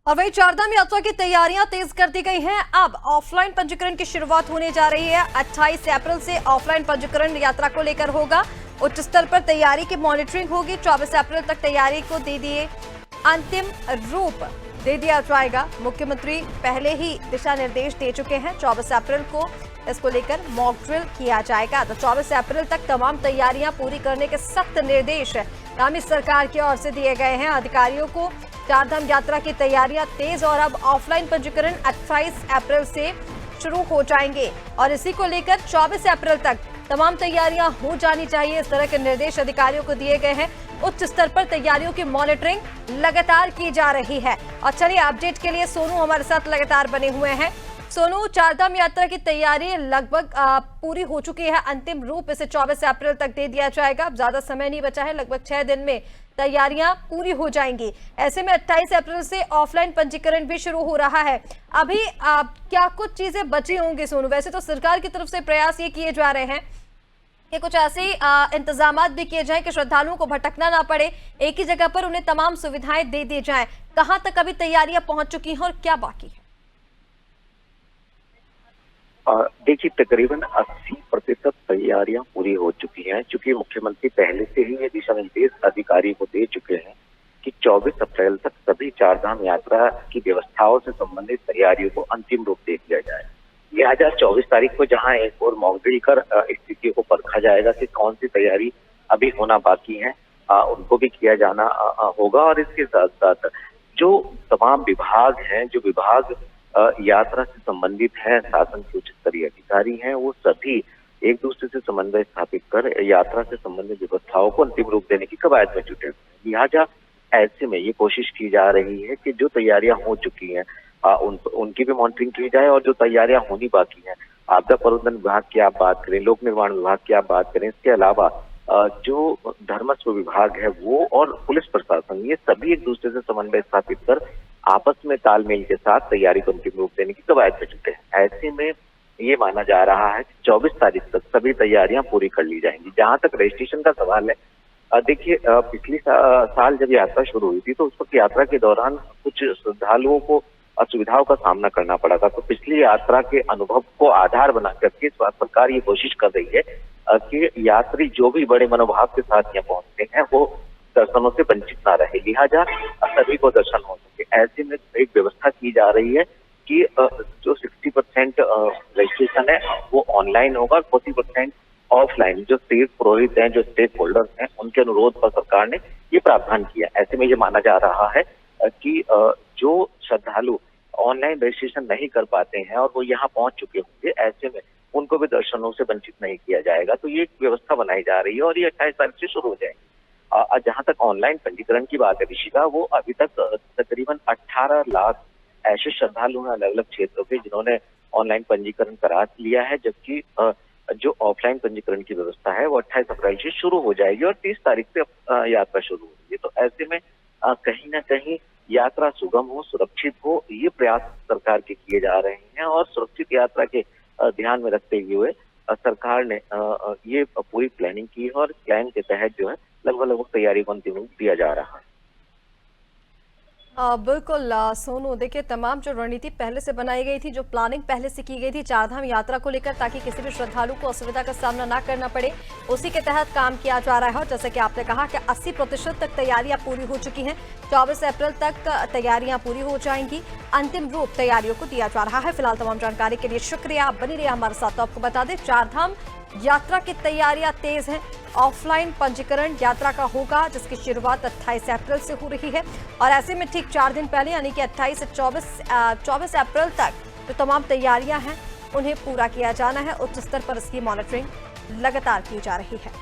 और वही चारधाम यात्रा की तैयारियां तेज कर दी गई हैं। अब ऑफलाइन पंजीकरण की शुरुआत होने जा रही है। 28 अप्रैल से ऑफलाइन पंजीकरण यात्रा को लेकर होगा। उच्च स्तर पर तैयारी की मॉनिटरिंग होगी। 24 अप्रैल तक तैयारी को दे दिए अंतिम रूप दे दिया जाएगा। मुख्यमंत्री पहले ही दिशा निर्देश दे चुके हैं। 24 अप्रैल को इसको लेकर मॉक ड्रिल किया जाएगा। तो 24 अप्रैल तक तमाम तैयारियां पूरी करने के सख्त निर्देश आगामी सरकार की ओर से दिए गए हैं अधिकारियों को। चारधाम यात्रा की तैयारियां तेज और अब ऑफलाइन पंजीकरण 28 अप्रैल से शुरू हो जाएंगे और इसी को लेकर 24 अप्रैल तक तमाम तैयारियां हो जानी चाहिए। इस तरह के निर्देश अधिकारियों को दिए गए हैं। उच्च स्तर पर तैयारियों की मॉनिटरिंग लगातार की जा रही है। और चलिए अपडेट के लिए सोनू हमारे साथ लगातार बने हुए हैं। सोनू, चारधाम यात्रा की तैयारी लगभग पूरी हो चुकी है। अंतिम रूप इसे 24 अप्रैल तक दे दिया जाएगा। अब ज्यादा समय नहीं बचा है, लगभग 6 दिन में तैयारियां पूरी हो जाएंगी। ऐसे में 28 अप्रैल से ऑफलाइन पंजीकरण भी शुरू हो रहा है। अभी क्या कुछ चीजें बची होंगी सोनू? वैसे तो सरकार की तरफ से प्रयास ये किए जा रहे हैं कि कुछ ऐसे इंतजाम भी किए जाएं कि श्रद्धालुओं को भटकना ना पड़े, एक ही जगह पर उन्हें तमाम सुविधाएं दे दी जाएं। कहां तक अभी तैयारियां पहुंच चुकी हैं और क्या बाकी है? देखिए, तकरीबन 80% तैयारियां पूरी हो चुकी हैं। चूंकि मुख्यमंत्री पहले से ही ये दिशा निर्देश अधिकारी को दे चुके हैं कि 24 अप्रैल तक सभी चारधाम यात्रा की व्यवस्थाओं से संबंधित तैयारियों को अंतिम रूप दे दिया जाए। लिहाजा 24 तारीख को जहां एक और मॉक ड्रिल कर स्थिति को परखा जाएगा कि कौन सी तैयारी अभी होना बाकी है, उनको भी किया जाना होगा। और इसके साथ साथ जो तमाम विभाग हैं, जो विभाग यात्रा से संबंधित है, शासन के उच्च स्तरीय अधिकारी हैं, वो सभी एक दूसरे से समन्वय स्थापित कर यात्रा से संबंधित व्यवस्थाओं को अंतिम रूप देने की कवायद में जुटे। लिहाजा ऐसे में ये कोशिश की जा रही है कि जो तैयारियां हो चुकी हैं उनकी भी मॉनिटरिंग की जाए और जो तैयारियां होनी बाकी हैं, आपदा प्रबंधन विभाग की आप बात करें, लोक निर्माण विभाग की आप बात करें, इसके अलावा जो धर्मस्व विभाग है वो और पुलिस प्रशासन, ये सभी एक दूसरे से समन्वय स्थापित कर आपस में तालमेल के साथ तैयारी को अंतिम रूप देने की कवायद में जुटे हैं। ऐसे में ये माना जा रहा है कि 24 तारीख तक सभी तैयारियां पूरी कर ली जाएंगी। जहां तक रजिस्ट्रेशन का सवाल है, देखिए, पिछली साल जब यात्रा शुरू हुई थी तो उस वक्त यात्रा के दौरान कुछ श्रद्धालुओं को असुविधाओं का सामना करना पड़ा था। तो पिछली यात्रा के अनुभव को आधार बना करके इस बार सरकार ये कोशिश कर रही है कि यात्री जो भी बड़े मनोभाव के साथ यहाँ पहुंचते हैं वो दर्शनों से वंचित ना रहे। लिहाजा सभी को दर्शन हो सके, ऐसे में एक व्यवस्था की जा रही है कि जो 60% रजिस्ट्रेशन है वो ऑनलाइन होगा, 40% ऑफलाइन। जो स्टेट पुरोहित हैं, जो स्टेक होल्डर्स हैं, उनके अनुरोध पर सरकार ने ये प्रावधान किया। ऐसे में ये माना जा रहा है कि जो श्रद्धालु ऑनलाइन रजिस्ट्रेशन नहीं कर पाते हैं और वो यहाँ पहुंच चुके होंगे, ऐसे में उनको भी दर्शनों से वंचित नहीं किया जाएगा। तो ये एक व्यवस्था बनाई जा रही है और ये 28 तारीख से शुरू हो जाएगी। जहां तक ऑनलाइन पंजीकरण की बात है ऋषिका, वो अभी तक तकरीबन 18 लाख ऐसे श्रद्धालु हैं अलग अलग क्षेत्रों के जिन्होंने ऑनलाइन पंजीकरण करा लिया है, जबकि जो ऑफलाइन पंजीकरण की व्यवस्था है वो 28 अप्रैल से शुरू हो जाएगी और 30 तारीख से यात्रा शुरू होगी। तो ऐसे में कहीं ना कहीं यात्रा सुगम हो, सुरक्षित हो, ये प्रयास सरकार के किए जा रहे हैं। और सुरक्षित यात्रा के ध्यान में रखते हुए सरकार ने ये पूरी प्लानिंग की है और प्लान के तहत जो है लगभग तैयारी को अंतिम रूप दिया जा रहा है। बिल्कुल सोनू, देखिए तमाम जो रणनीति पहले से बनाई गई थी, जो प्लानिंग पहले से की गई थी चारधाम यात्रा को लेकर, ताकि किसी भी श्रद्धालु को असुविधा का सामना ना करना पड़े, उसी के तहत काम किया जा रहा है। और जैसे कि आपने कहा कि 80% तक तैयारियां पूरी हो चुकी हैं। 24 अप्रैल तक तैयारियां पूरी हो जाएंगी। अंतिम रूप तैयारियों को दिया जा रहा है। फिलहाल तमाम जानकारी के लिए शुक्रिया, आप बनी रहिए हमारे साथ। तो आपको बता दें, चारधाम यात्रा की तैयारियां तेज हैं। ऑफलाइन पंजीकरण यात्रा का होगा, जिसकी शुरुआत 28 अप्रैल से हो रही है। और ऐसे में ठीक 4 दिन पहले यानी कि 28 से 24 अप्रैल तक जो तमाम तैयारियां हैं उन्हें पूरा किया जाना है। उच्च स्तर पर इसकी मॉनिटरिंग लगातार की जा रही है।